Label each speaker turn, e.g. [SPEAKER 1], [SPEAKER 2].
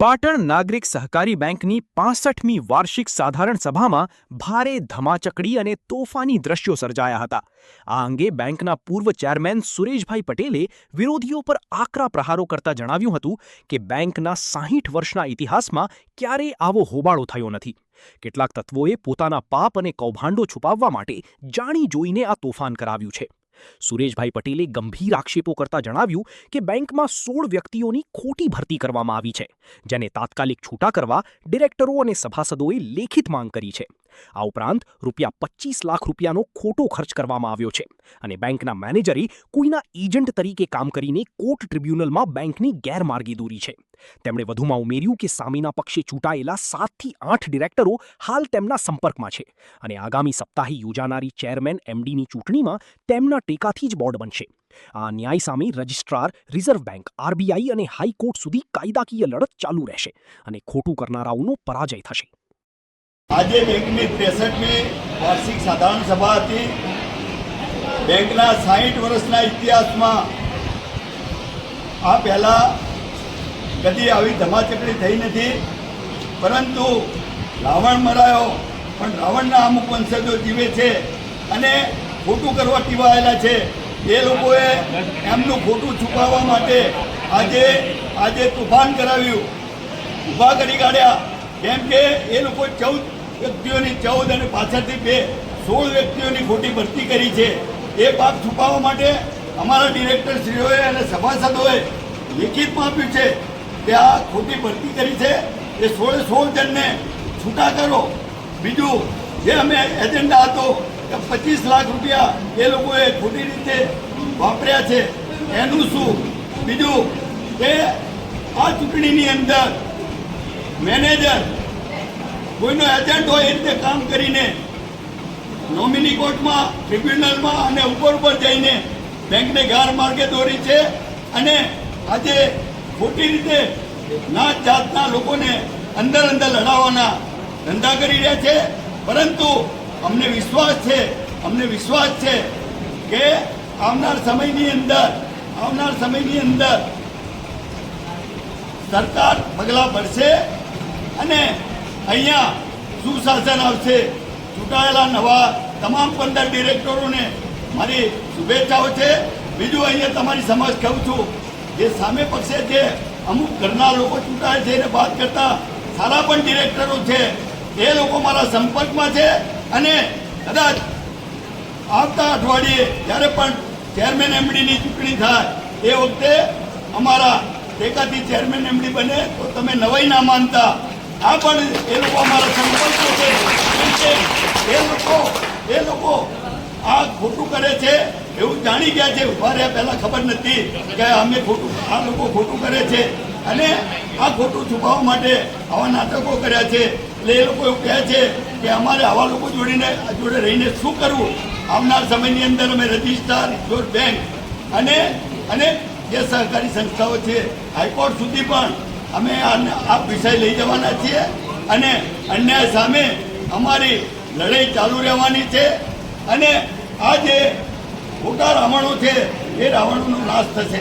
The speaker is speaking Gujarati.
[SPEAKER 1] પાટણ નાગરિક સહકારી બેંકની 65મી વાર્ષિક સાધારણ સભામાં ભારે ધમાચકડી અને તોફાની દ્રશ્યો સર્જાયા હતા। આ અંગે બેંકના પૂર્વ ચેરમેન સુરેશભાઈ પટેલે વિરોધીઓ પર આકરા પ્રહારો કરતા જણાવ્યું હતું કે બેંકના 60 વર્ષના ઇતિહાસમાં ક્યારેય આવો હોબાળો થયો નથી। કેટલાક તત્વોએ પોતાના પાપ અને કૌભાંડો છુપાવવા માટે જાણી જોઈને આ તોફાન કરાવ્યું છે। સુરેશભાઈ પટેલે ગંભીર આક્ષેપો કરતા જણાવ્યું કે બેંકમાં 16 વ્યક્તિઓની ખોટી ભરતી કરવામાં આવી છે, જેને તાત્કાલિક છૂટા કરવા ડિરેક્ટરો અને સભાસદોએ લેખિત માંગ કરી છે। આ ઉપરાંત ₹25 લાખ રૂપિયાનો ખોટો ખર્ચ કરવામાં આવ્યો છે અને બેંકના મેનેજરે કોઈના એજન્ટ તરીકે કામ કરીને કોર્ટ ટ્રિબ્યુનલમાં બેંકની ગેરમાર્ગે દોરી છે। તેમણે વધુમાં ઉમેર્યું કે સામેના પક્ષે ચૂંટાયેલા 7 થી 8 ડિરેક્ટરો હાલ તેમના સંપર્કમાં છે અને આગામી સપ્તાહે યોજાનારી ચેરમેન એમડીની ચૂંટણીમાં તેમના ટેકાથી જ બોર્ડ બનશે। આ ન્યાય સામે રજિસ્ટ્રાર, રિઝર્વ બેંક, આરબીઆઈ અને હાઈકોર્ટ સુધી કાયદાકીય લડત ચાલુ રહેશે અને ખોટું કરનારાઓનો પરાજય થશે।
[SPEAKER 2] આજે બેંકની 63મી વાર્ષિક સાધારણ સભા હતી। બેંકના 60 વર્ષના ઇતિહાસમાં આ પહેલાં કદી આવી ધમાચકડી થઈ નથી, પરંતુ રાવણ મરાયો પણ રાવણના અમુક વંશજો જીવે છે અને ખોટું કરવા ટીવાયેલા છે। એ લોકોએ એમનું ખોટું છુપાવવા માટે આજે તોફાન કરાવ્યું, ઊભા કરી કાઢ્યા। કેમ કે એ લોકો 14 વ્યક્તિઓની 14 અને પાછળથી 16 વ્યક્તિઓની ખોટી ભરતી કરી છે। એ પાપ છુપાવવા માટે અમારા ડિરેક્ટરશ્રીઓએ અને સભાસદોએ લેખિતમાં આપ્યું છે કે આ ખોટી ભરતી કરી છે, એ 16 જણને છૂટા કરો। બીજું, જે અમે એજન્ડા હતો કે 25 લાખ રૂપિયા એ લોકોએ ખોટી રીતે વાપર્યા છે, એનું શું? બીજું કે આ ચૂંટણીની અંદર મેનેજર કોઈનો એજન્ટ હોય એ રીતે કામ કરીને નોમિની કોર્ટમાં, ટ્રિબ્યુનલમાં અને ઉપર જઈને બેંકને ગેરમાર્ગે દોરી છે અને આજે ખોટી રીતે નાત જાતના લોકોને અંદર લડાવવાના ધંધા કરી રહ્યા છે। પરંતુ અમને વિશ્વાસ છે કે આવનાર સમયની અંદર સરકાર પગલાં ભરશે અને અહીંયા સુશાસન આવશે। ચૂંટાયેલા નવા તમામ 15 ડિરેક્ટરોને મારી શુભેચ્છાઓ છે। બીજું અહીંયા તમારી સમક્ષ કહું છું, જે સામે પક્ષે જે અમુક ઘરના લોકો ચૂંટાય છે એને વાત કરતા સારા પણ ડિરેક્ટરો છે, એ લોકો મારા સંપર્કમાં છે અને કદાચ આવતા અઠવાડિયે જ્યારે પણ ચેરમેન એમડીની ચૂંટણી થાય એ વખતે અમારા ટેકાથી ચેરમેન એમડી બને તો તમે નવાઈ ના માનતા। આ પણ એ લોકો અમારા સંપર્કો છે, એ લોકો આ ખોટું કરે છે એવું જાણી ગયા છે। ઉભા રહ્યા પહેલાં ખબર નથી કે આ લોકો ખોટું કરે છે અને આ ખોટું છુપાવવા માટે આવા નાટકો કર્યા છે। એટલે એ લોકો એવું કહે છે કે અમારે આવા લોકો જોડે રહીને શું કરવું। આવનાર સમયની અંદર અમે રજિસ્ટ્રાર, રિઝર્વ બેંક અને જે સહકારી સંસ્થાઓ છે, હાઈકોર્ટ સુધી પણ અમે આ વિષય લઈ જવાના છીએ અને અન્યાય સામે અમારી લડાઈ ચાલુ રહેવાની છે અને આ જે ખોટા રાવણો છે એ રાવણોનો નાશ થશે।